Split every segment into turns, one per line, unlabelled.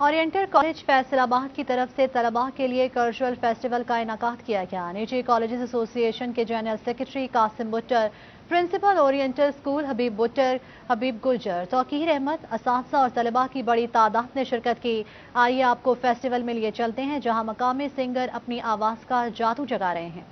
Oriental college Faisalabad की तरफ से तलबा के लिए कल्चरल फेस्टिवल का इनेकाद किया गया। निजी कॉलेजेस एसोसिएशन के general secretary Qasim Buttar, principal oriental school Habib Buttar, Habib Gujjar, Tauqeer Ahmad, असातिज़ा और तलबा की बड़ी तादाद ने शिरकत की। आइए आपको फेस्टिवल में लिए चलते हैं जहां मकामी सिंगर अपनी आवाज़ का जादू जगा रहे हैं।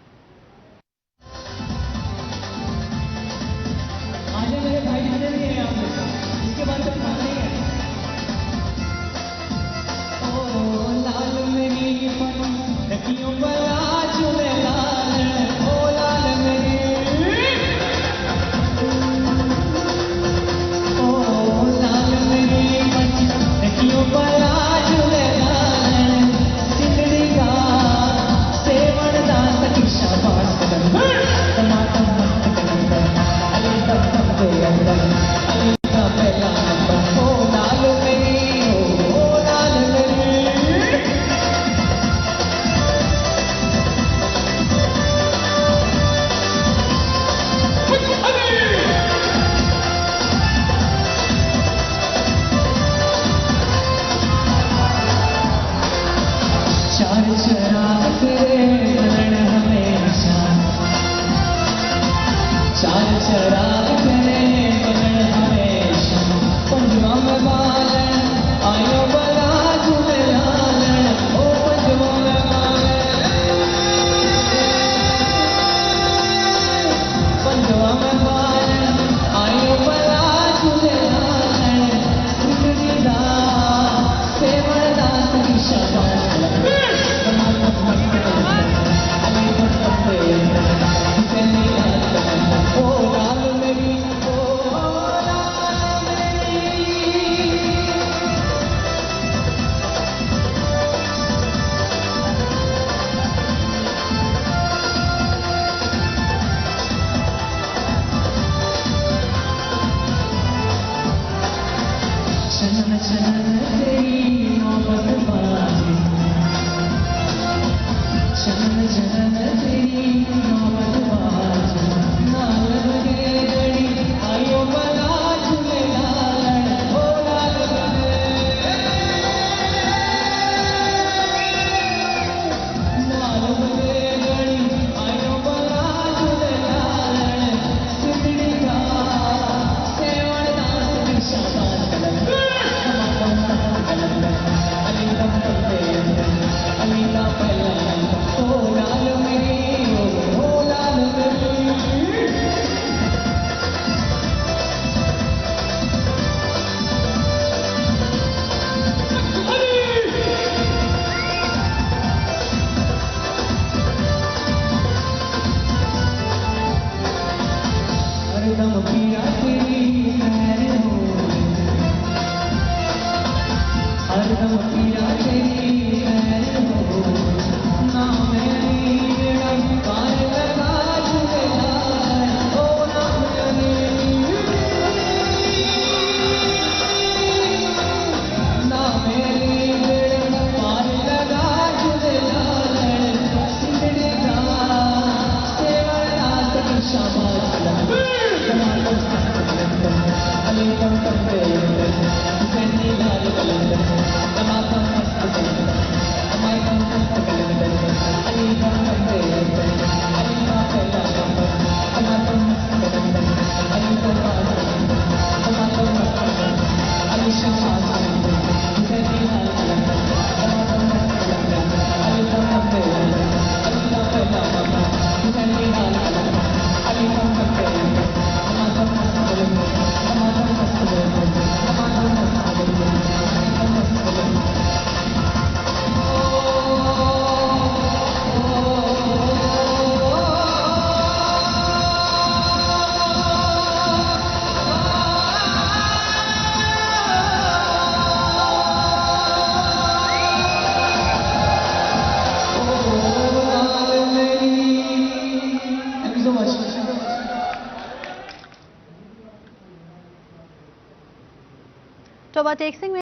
तो ओवरटेक्सिंग में